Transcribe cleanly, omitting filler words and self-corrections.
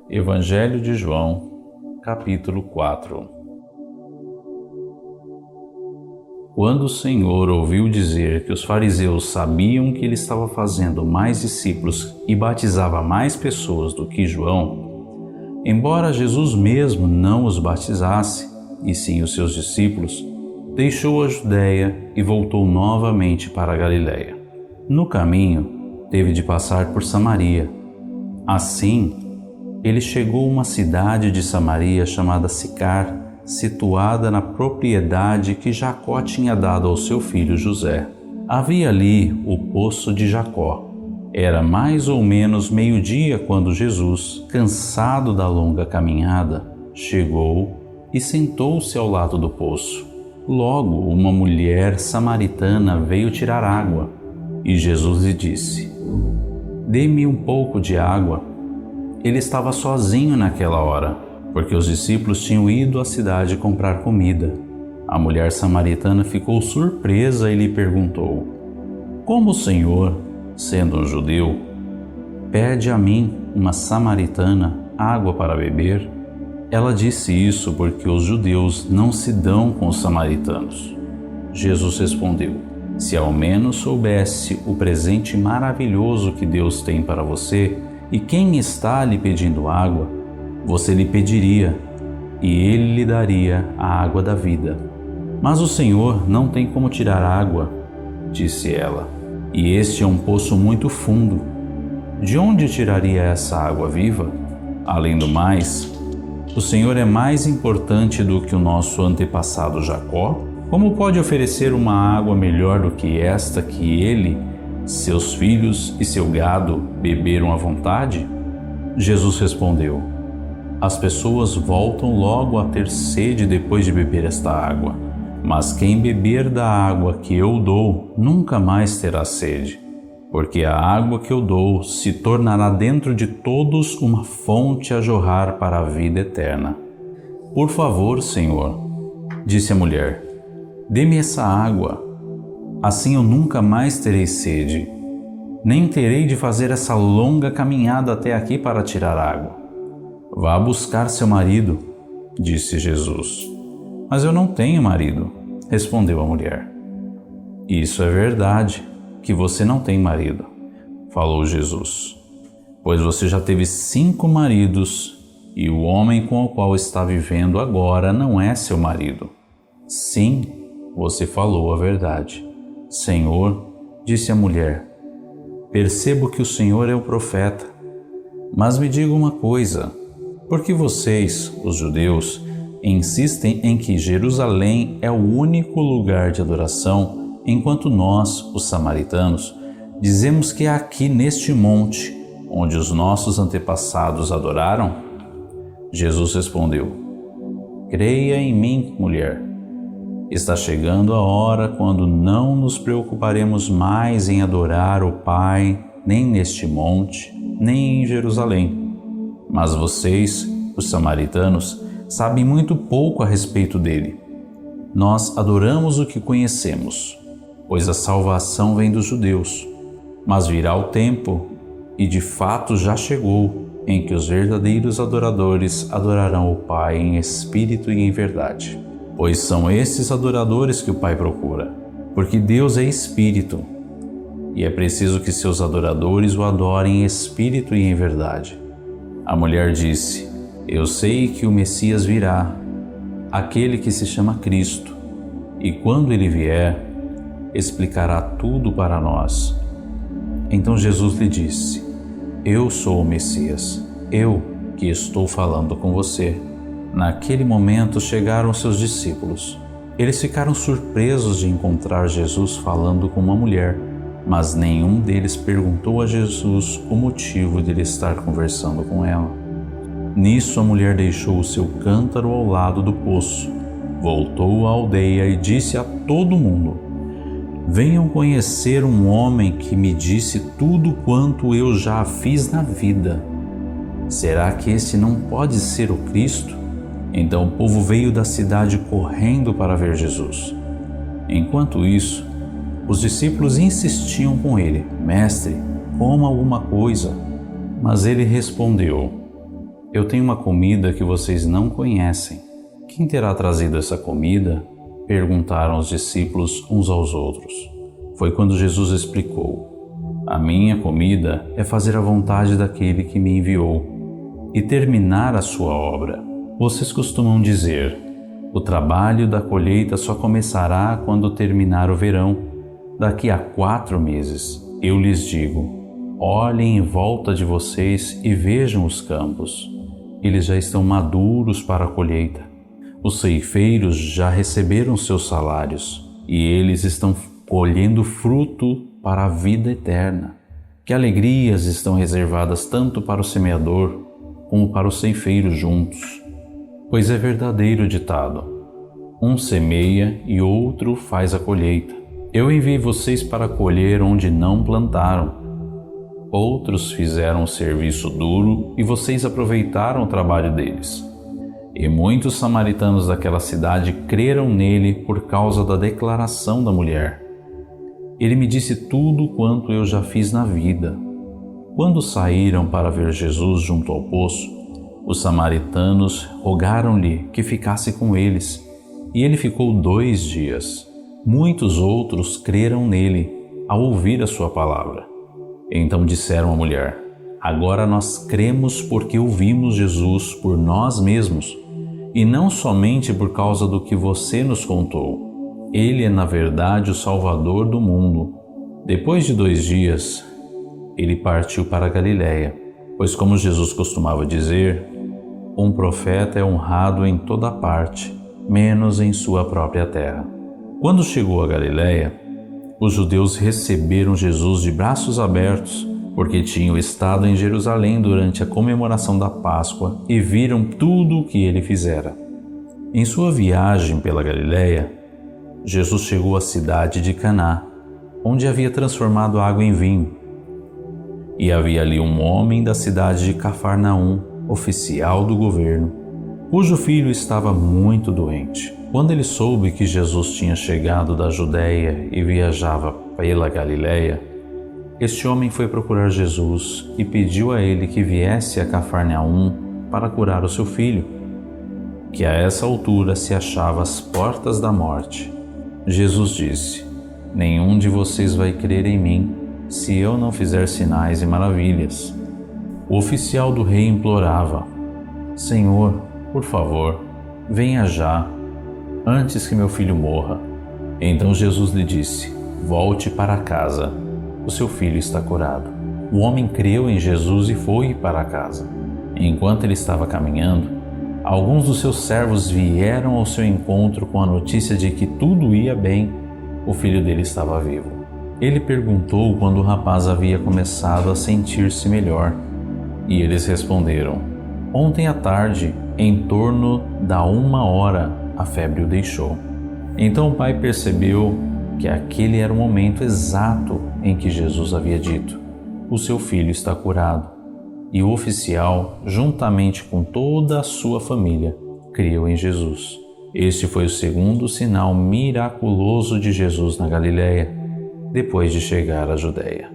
Evangelho de João, capítulo 4. Quando o Senhor ouviu dizer que os fariseus sabiam que ele estava fazendo mais discípulos e batizava mais pessoas do que João, embora Jesus mesmo não os batizasse, e sim os seus discípulos, deixou a Judéia e voltou novamente para a Galiléia. No caminho, teve de passar por Samaria. Assim, ele chegou a uma cidade de Samaria chamada Sicar, situada na propriedade que Jacó tinha dado ao seu filho José. Havia ali o poço de Jacó. Era mais ou menos meio-dia quando Jesus, cansado da longa caminhada, chegou e sentou-se ao lado do poço. Logo, uma mulher samaritana veio tirar água, e Jesus lhe disse: "Dê-me um pouco de água." Ele estava sozinho naquela hora, porque os discípulos tinham ido à cidade comprar comida. A mulher samaritana ficou surpresa e lhe perguntou: "Como o Senhor, sendo um judeu, pede a mim, uma samaritana, água para beber?" Ela disse isso porque os judeus não se dão com os samaritanos. Jesus respondeu: "Se ao menos soubesse o presente maravilhoso que Deus tem para você e quem está lhe pedindo água, você lhe pediria e ele lhe daria a água da vida. Mas o Senhor não tem como tirar água," disse ela, "e este é um poço muito fundo. De onde tiraria essa água viva? Além do mais, o Senhor é mais importante do que o nosso antepassado Jacó? Como pode oferecer uma água melhor do que esta que ele, seus filhos e seu gado beberam à vontade?" Jesus respondeu: "As pessoas voltam logo a ter sede depois de beber esta água, mas quem beber da água que eu dou nunca mais terá sede, porque a água que eu dou se tornará dentro de todos uma fonte a jorrar para a vida eterna." "Por favor, Senhor," disse a mulher, "dê-me essa água. Assim eu nunca mais terei sede, nem terei de fazer essa longa caminhada até aqui para tirar água." "Vá buscar seu marido," disse Jesus. "Mas eu não tenho marido," respondeu a mulher. "Isso é verdade, que você não tem marido," falou Jesus, "pois você já teve 5 maridos e o homem com o qual está vivendo agora não é seu marido. Sim, você falou a verdade." "Senhor," disse a mulher, "percebo que o Senhor é o profeta. Mas me diga uma coisa, por que vocês, os judeus, insistem em que Jerusalém é o único lugar de adoração, enquanto nós, os samaritanos, dizemos que é aqui neste monte, onde os nossos antepassados adoraram?" Jesus respondeu: "Creia em mim, mulher. Está chegando a hora quando não nos preocuparemos mais em adorar o Pai, nem neste monte, nem em Jerusalém. Mas vocês, os samaritanos, sabem muito pouco a respeito dele. Nós adoramos o que conhecemos, pois a salvação vem dos judeus. Mas virá o tempo, e de fato já chegou, em que os verdadeiros adoradores adorarão o Pai em espírito e em verdade. Pois são esses adoradores que o Pai procura, porque Deus é espírito, e é preciso que seus adoradores o adorem em espírito e em verdade." A mulher disse: "Eu sei que o Messias virá, aquele que se chama Cristo, e quando ele vier, explicará tudo para nós." Então Jesus lhe disse: "Eu sou o Messias, eu que estou falando com você." Naquele momento chegaram seus discípulos. Eles ficaram surpresos de encontrar Jesus falando com uma mulher, mas nenhum deles perguntou a Jesus o motivo de ele estar conversando com ela. Nisso a mulher deixou o seu cântaro ao lado do poço, voltou à aldeia e disse a todo mundo: "Venham conhecer um homem que me disse tudo quanto eu já fiz na vida. Será que este não pode ser o Cristo?" Então o povo veio da cidade correndo para ver Jesus. Enquanto isso, os discípulos insistiam com ele: "Mestre, coma alguma coisa." Mas ele respondeu: Eu tenho uma comida que vocês não conhecem. Quem terá trazido essa comida? Perguntaram os discípulos uns aos outros. Foi quando Jesus explicou: A minha comida é fazer a vontade daquele que me enviou e terminar a sua obra. Vocês costumam dizer: o trabalho da colheita só começará quando terminar o verão, daqui a 4 meses. Eu lhes digo: olhem em volta de vocês e vejam os campos. Eles já estão maduros para a colheita. Os ceifeiros já receberam seus salários e eles estão colhendo fruto para a vida eterna. Que alegrias estão reservadas tanto para o semeador como para os ceifeiros juntos. Pois é verdadeiro o ditado: um semeia e outro faz a colheita. Eu enviei vocês para colher onde não plantaram. Outros fizeram o serviço duro e vocês aproveitaram o trabalho deles. E muitos samaritanos daquela cidade creram nele por causa da declaração da mulher. Ele me disse tudo quanto eu já fiz na vida. Quando saíram para ver Jesus junto ao poço, os samaritanos rogaram-lhe que ficasse com eles, e ele ficou 2 dias. Muitos outros creram nele ao ouvir a sua palavra. Então disseram à mulher: agora nós cremos porque ouvimos Jesus por nós mesmos, e não somente por causa do que você nos contou. Ele é na verdade o Salvador do mundo. Depois de 2 dias, ele partiu para a Galiléia, pois como Jesus costumava dizer, um profeta é honrado em toda parte, menos em sua própria terra. Quando chegou a Galiléia, os judeus receberam Jesus de braços abertos, porque tinham estado em Jerusalém durante a comemoração da Páscoa e viram tudo o que ele fizera. Em sua viagem pela Galiléia, Jesus chegou à cidade de Caná, onde havia transformado água em vinho. E havia ali um homem da cidade de Cafarnaum, oficial do governo, cujo filho estava muito doente. Quando ele soube que Jesus tinha chegado da Judéia e viajava pela Galiléia, este homem foi procurar Jesus e pediu a ele que viesse a Cafarnaum para curar o seu filho, que a essa altura se achava às portas da morte. Jesus disse: nenhum de vocês vai crer em mim se eu não fizer sinais e maravilhas. O oficial do rei implorava: Senhor, por favor, venha já, antes que meu filho morra. Então Jesus lhe disse: volte para casa, o seu filho está curado. O homem creu em Jesus e foi para casa. Enquanto ele estava caminhando, alguns dos seus servos vieram ao seu encontro com a notícia de que tudo ia bem, o filho dele estava vivo. Ele perguntou quando o rapaz havia começado a sentir-se melhor, e eles responderam: ontem à tarde, em torno da 1h, a febre o deixou. Então o pai percebeu que aquele era o momento exato em que Jesus havia dito: o seu filho está curado. E o oficial, juntamente com toda a sua família, creu em Jesus. Este foi o segundo sinal miraculoso de Jesus na Galiléia, depois de chegar à Judéia.